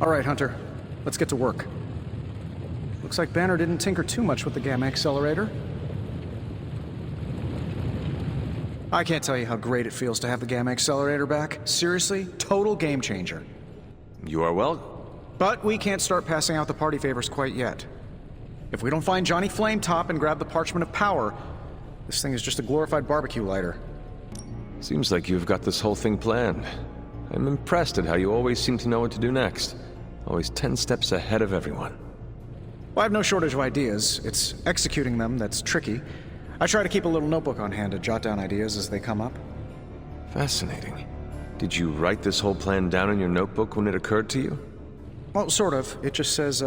All right, Hunter. Let's get to work. Looks like Banner didn't tinker too much with the Gamma Accelerator. I can't tell you how great it feels to have the Gamma Accelerator back. Seriously, total game changer. You are well. But we can't start passing out the party favors quite yet. If we don't find Johnny Flametop and grab the Parchment of Power, this thing is just a glorified barbecue lighter. Seems like you've got this whole thing planned. I'm impressed at how you always seem to know what to do next. Always 10 steps ahead of everyone. Well, I have no shortage of ideas. It's executing them that's tricky. I try to keep a little notebook on hand to jot down ideas as they come up. Fascinating. Did you write this whole plan down in your notebook when it occurred to you? Well, sort of. It just says,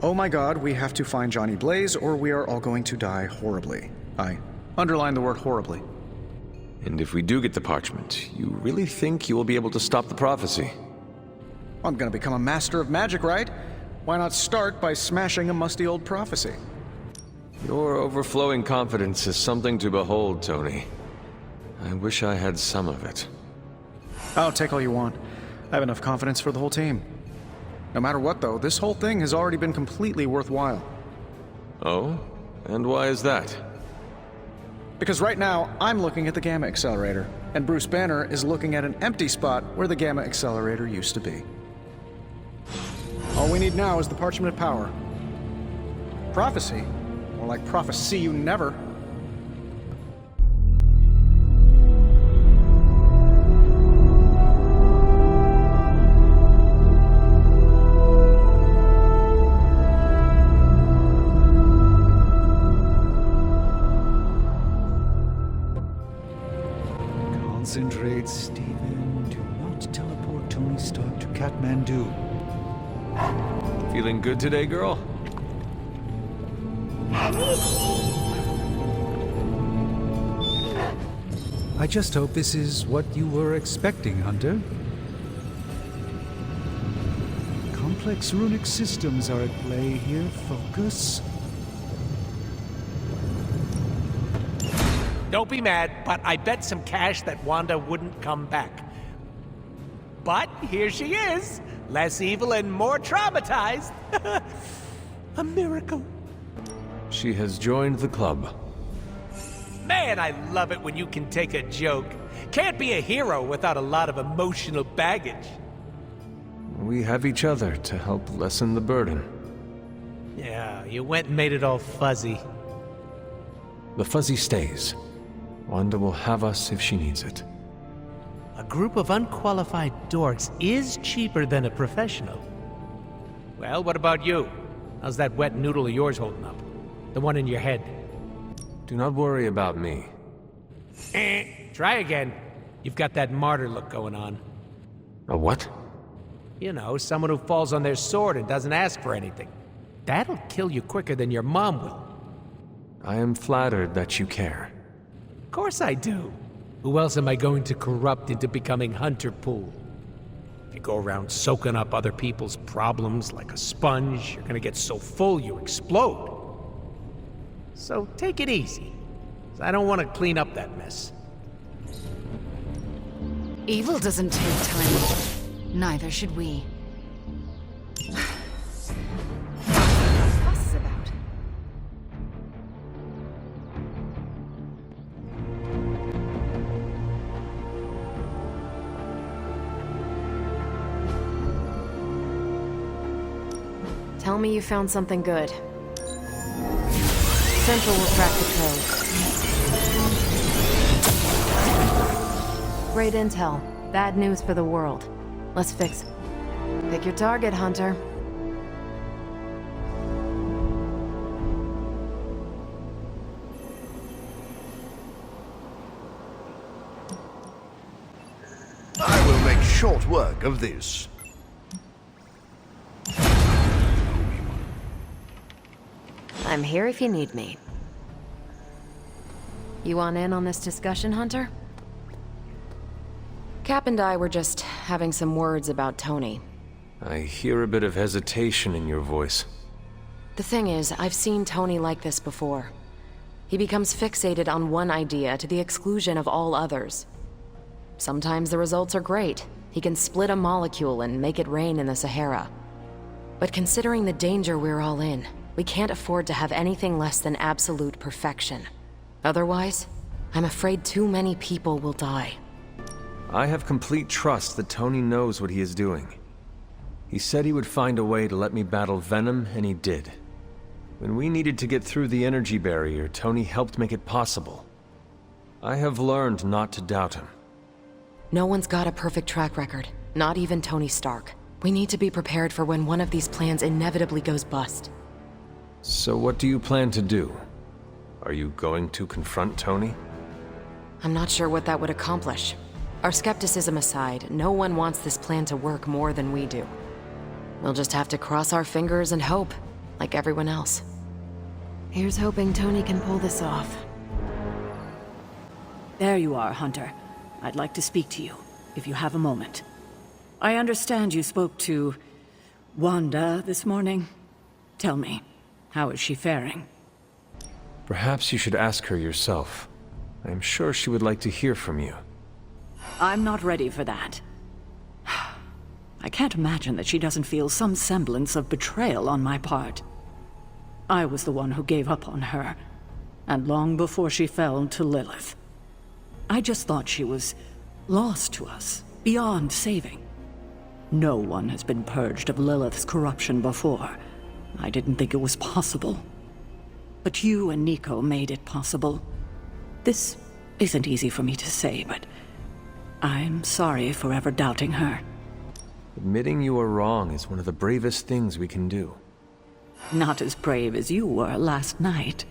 oh my god, we have to find Johnny Blaze or we are all going to die horribly. I underline the word horribly. And if we do get the parchment, you really think you will be able to stop the prophecy? I'm gonna become a master of magic, right? Why not start by smashing a musty old prophecy? Your overflowing confidence is something to behold, Tony. I wish I had some of it. Oh, take all you want. I have enough confidence for the whole team. No matter what, though, this whole thing has already been completely worthwhile. Oh? And why is that? Because right now, I'm looking at the Gamma Accelerator, and Bruce Banner is looking at an empty spot where the Gamma Accelerator used to be. All we need now is the Parchment of Power. Prophecy? More like prophecy you never. Concentrate, Stephen. Do not teleport Tony Stark to Kathmandu. Feeling good today, girl? I just hope this is what you were expecting, Hunter. Complex runic systems are at play here. Focus. Don't be mad, but I bet some cash that Wanda wouldn't come back. But here she is, less evil and more traumatized. A miracle. She has joined the club. Man, I love it when you can take a joke. Can't be a hero without a lot of emotional baggage. We have each other to help lessen the burden. Yeah, you went and made it all fuzzy. The fuzzy stays. Wanda will have us if she needs it. A group of unqualified dorks is cheaper than a professional. Well, what about you? How's that wet noodle of yours holding up? The one in your head? Do not worry about me. Try again. You've got that martyr look going on. A what? You know, someone who falls on their sword and doesn't ask for anything. That'll kill you quicker than your mom will. I am flattered that you care. Of course I do. Who else am I going to corrupt into becoming Hunter Poole? If you go around soaking up other people's problems like a sponge, you're gonna get so full you explode. So take it easy. I don't want to clean up that mess. Evil doesn't take time. Neither should we. Fuss is about. Tell me you found something good. Central will crack the code. Great intel. Bad news for the world. Let's fix it. Pick your target, Hunter. I will make short work of this. I'm here if you need me. You want in on this discussion, Hunter? Cap and I were just having some words about Tony. I hear a bit of hesitation in your voice. The thing is, I've seen Tony like this before. He becomes fixated on one idea to the exclusion of all others. Sometimes the results are great, He can split a molecule and make it rain in the Sahara. But considering the danger we're all in, we can't afford to have anything less than absolute perfection. Otherwise, I'm afraid too many people will die. I have complete trust that Tony knows what he is doing. He said he would find a way to let me battle Venom, and he did. When we needed to get through the energy barrier, Tony helped make it possible. I have learned not to doubt him. No one's got a perfect track record, not even Tony Stark. We need to be prepared for when one of these plans inevitably goes bust. So what do you plan to do? Are you going to confront Tony? I'm not sure what that would accomplish. Our skepticism aside, no one wants this plan to work more than we do. We'll just have to cross our fingers and hope, like everyone else. Here's hoping Tony can pull this off. There you are, Hunter. I'd like to speak to you, if you have a moment. I understand you spoke to Wanda this morning. Tell me, how is she faring? Perhaps you should ask her yourself. I am sure she would like to hear from you. I'm not ready for that. I can't imagine that she doesn't feel some semblance of betrayal on my part. I was the one who gave up on her, and long before she fell to Lilith. I just thought she was lost to us, beyond saving. No one has been purged of Lilith's corruption before. I didn't think it was possible. But you and Nico made it possible. This isn't easy for me to say, but I'm sorry for ever doubting her. Admitting you are wrong is one of the bravest things we can do. Not as brave as you were last night.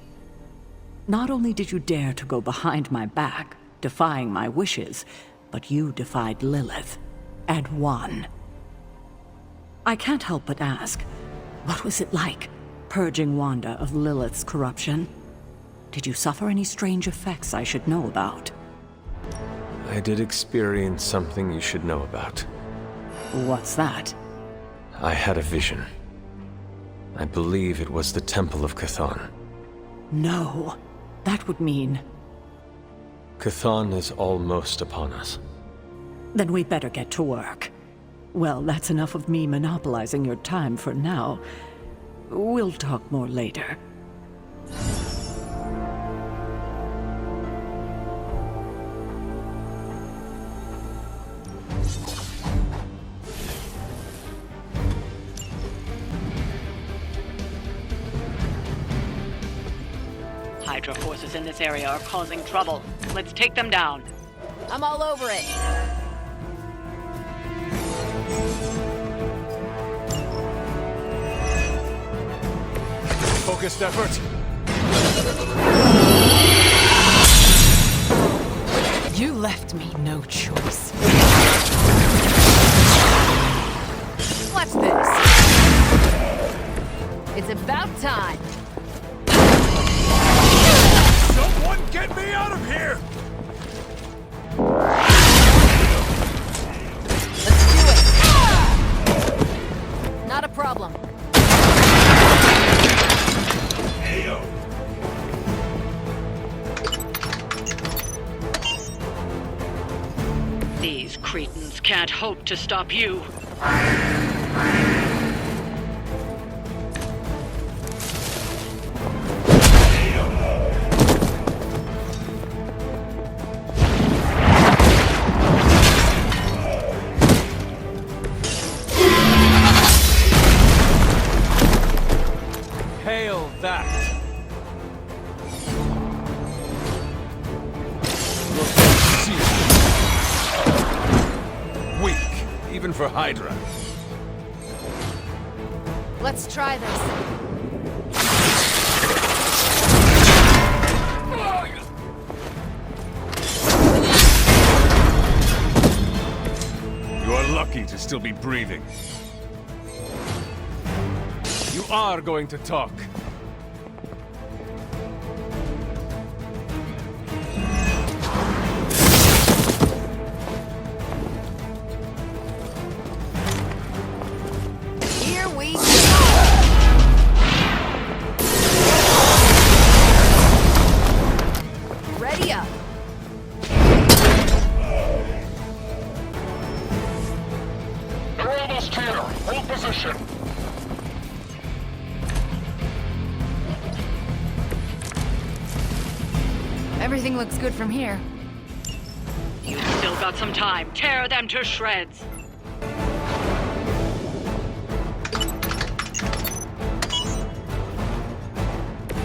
Not only did you dare to go behind my back, defying my wishes, but you defied Lilith, and won. I can't help but ask, what was it like, purging Wanda of Lilith's corruption? Did you suffer any strange effects I should know about? I did experience something you should know about. What's that? I had a vision. I believe it was the Temple of Chthon. No, that would mean... Chthon is almost upon us. Then we better get to work. Well, that's enough of me monopolizing your time for now. We'll talk more later. Hydra forces in this area are causing trouble. Let's take them down. I'm all over it. Focused effort. You left me no choice. Watch this. It's about time. Someone get me out of here! Let's do it. Not a problem. These cretins can't hope to stop you. Hail that! Weak, even for Hydra. Let's try this. You are lucky to still be breathing. You are going to talk. Here we go. Ready up. Everything looks good from here. You've still got some time. Tear them to shreds.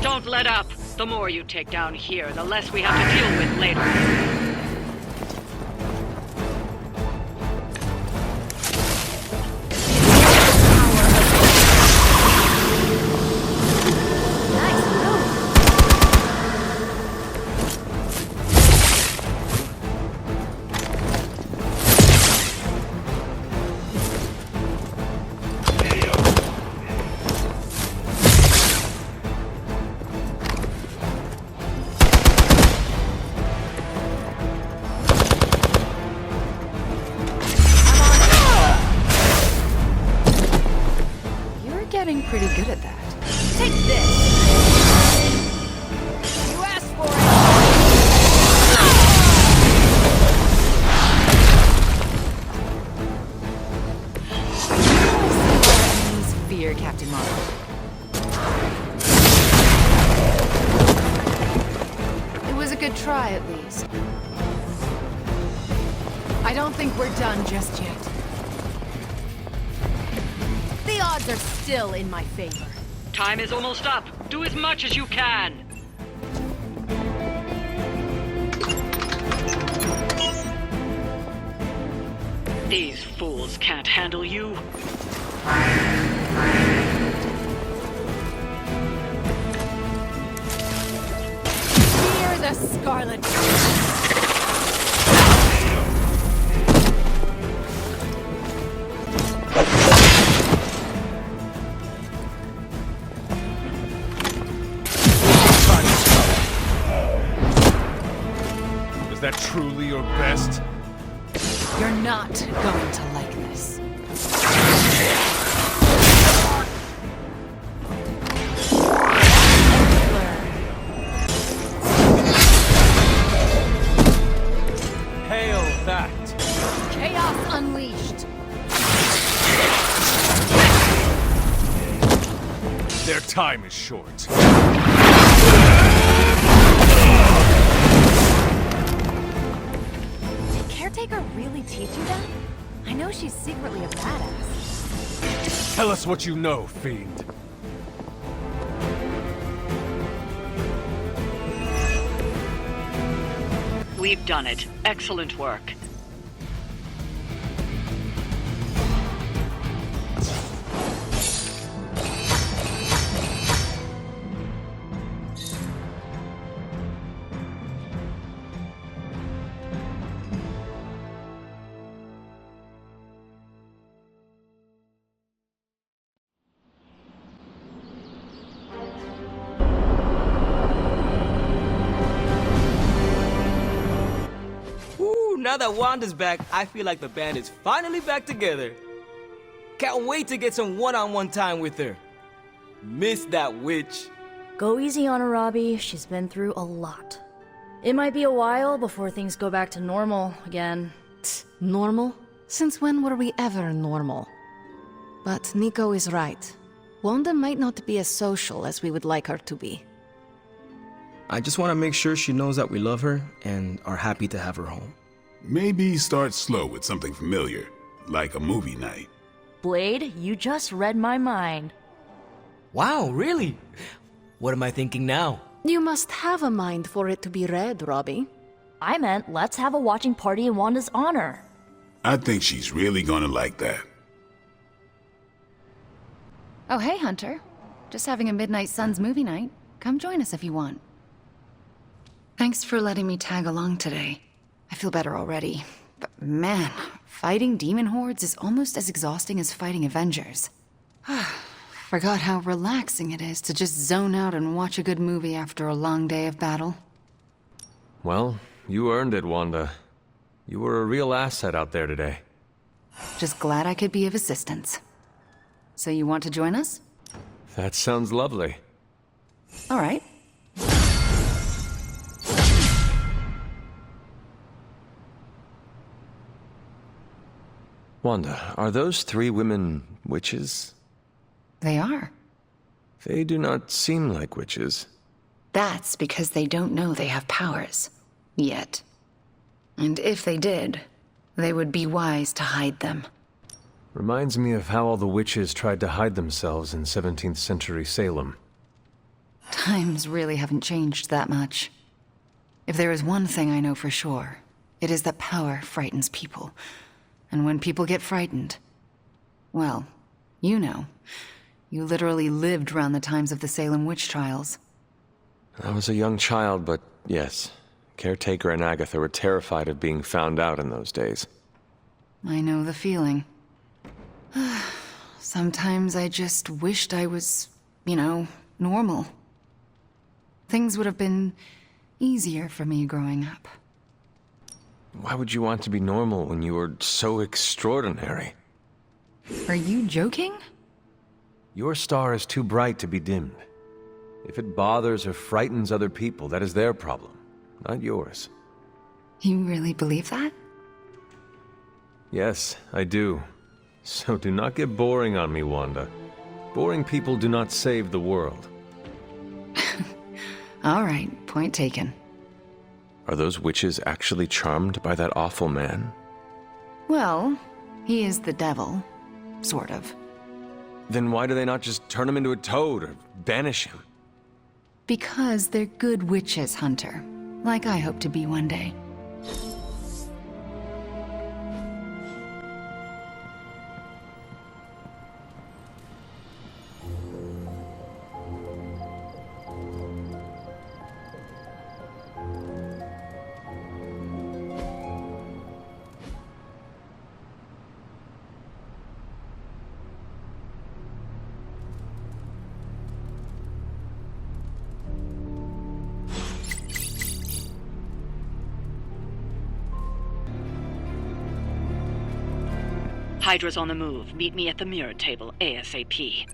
Don't let up. The more you take down here, the less we have to deal with later. Getting pretty good at that. Take this! You asked for it! Fear, Captain Marvel. It was a good try, at least. I don't think we're done just yet. The odds are still in my favor. Time is almost up. Do as much as you can. These fools can't handle you. Fear the Scarlet. Is that truly your best? You're not going to like this. Hail that! Chaos unleashed. Their time is short. Caretaker really teach you that? I know she's secretly a badass. Tell us what you know, Fiend. We've done it. Excellent work. Now that Wanda's back, I feel like the band is finally back together. Can't wait to get some one-on-one time with her. Miss that witch. Go easy on her, Robbie. She's been through a lot. It might be a while before things go back to normal again. Normal? Since when were we ever normal? But Nico is right. Wanda might not be as social as we would like her to be. I just want to make sure she knows that we love her and are happy to have her home. Maybe start slow with something familiar, like a movie night. Blade, you just read my mind. Wow, really? What am I thinking now? You must have a mind for it to be read, Robbie. I meant let's have a watching party in Wanda's honor. I think she's really gonna like that. Oh, hey, Hunter. Just having a Midnight Suns movie night. Come join us if you want. Thanks for letting me tag along today. I feel better already. But man, fighting demon hordes is almost as exhausting as fighting Avengers. Forgot how relaxing it is to just zone out and watch a good movie after a long day of battle. Well, you earned it, Wanda. You were a real asset out there today. Just glad I could be of assistance. So you want to join us? That sounds lovely. All right. Wanda, are those three women witches? They are. They do not seem like witches. That's because they don't know they have powers. Yet. And if they did, they would be wise to hide them. Reminds me of how all the witches tried to hide themselves in 17th century Salem. Times really haven't changed that much. If there is one thing I know for sure, it is that power frightens people. And when people get frightened, well, you know. You literally lived around the times of the Salem witch trials. I was a young child, but yes. Caretaker and Agatha were terrified of being found out in those days. I know the feeling. Sometimes I just wished I was, normal. Things would have been easier for me growing up. Why would you want to be normal when you were so extraordinary? Are you joking? Your star is too bright to be dimmed. If it bothers or frightens other people, that is their problem, not yours. You really believe that? Yes, I do. So do not get boring on me, Wanda. Boring people do not save the world. All right, point taken. Are those witches actually charmed by that awful man? Well, he is the devil. Sort of. Then why do they not just turn him into a toad or banish him? Because they're good witches, Hunter. Like I hope to be one day. Hydra's on the move. Meet me at the mirror table ASAP.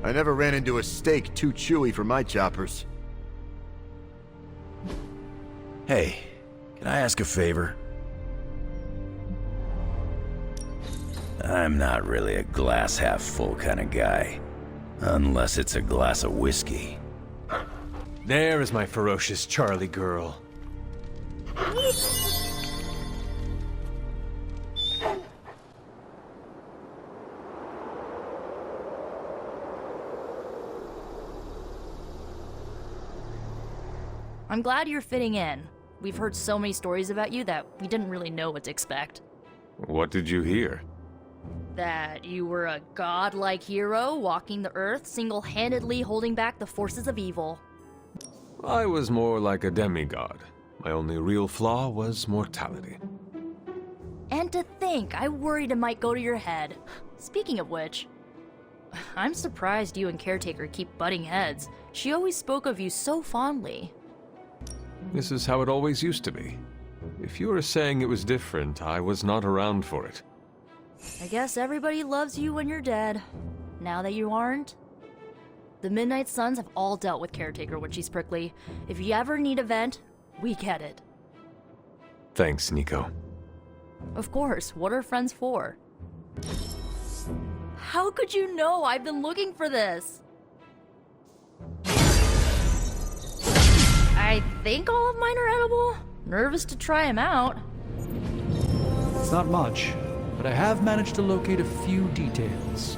I never ran into a steak too chewy for my choppers. Hey, can I ask a favor? I'm not really a glass half full kind of guy. Unless it's a glass of whiskey. There is my ferocious Charlie girl. I'm glad you're fitting in. We've heard so many stories about you that we didn't really know what to expect. What did you hear? That you were a godlike hero walking the earth, single-handedly holding back the forces of evil. I was more like a demigod. My only real flaw was mortality. And to think, I worried it might go to your head. Speaking of which, I'm surprised you and Caretaker keep butting heads. She always spoke of you so fondly. This is how it always used to be. If you were saying it was different, I was not around for it. I guess everybody loves you when you're dead. Now that you aren't, the Midnight Suns have all dealt with Caretaker when she's prickly. If you ever need a vent, we get it. Thanks, Nico. Of course, what are friends for? How could you know? I've been looking for this. I think all of mine are edible. Nervous to try them out. It's not much, but I have managed to locate a few details.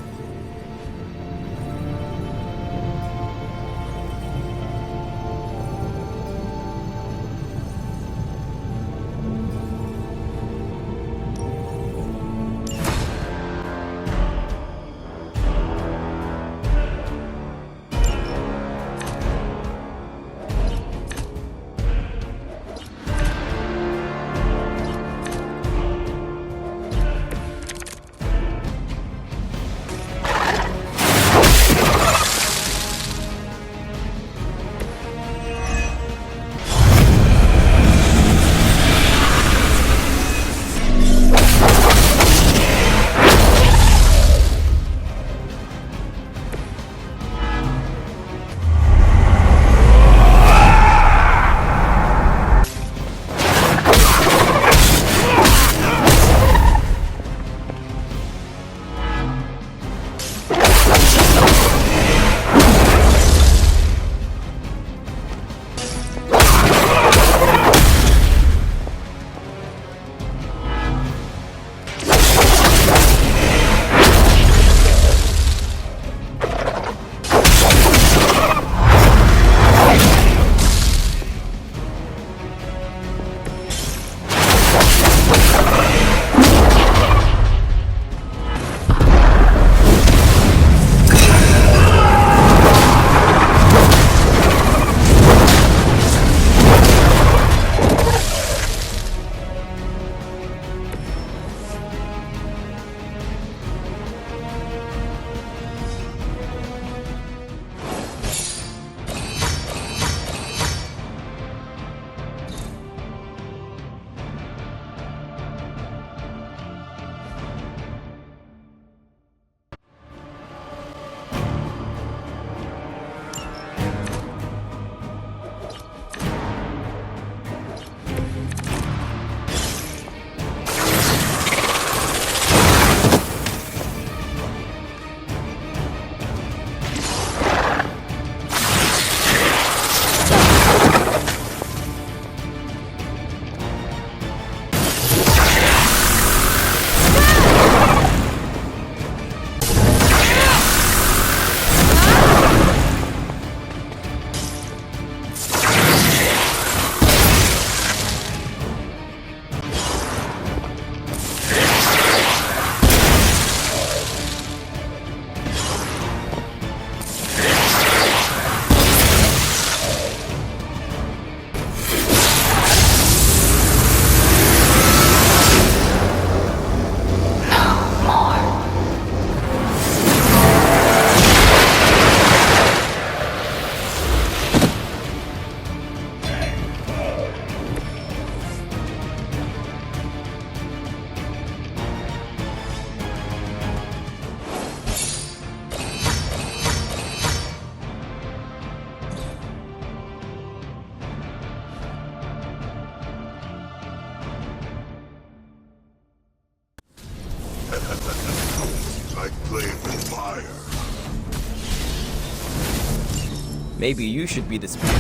Maybe you should be the speaker.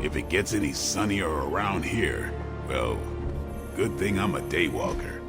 If it gets any sunnier around here, well, good thing I'm a daywalker.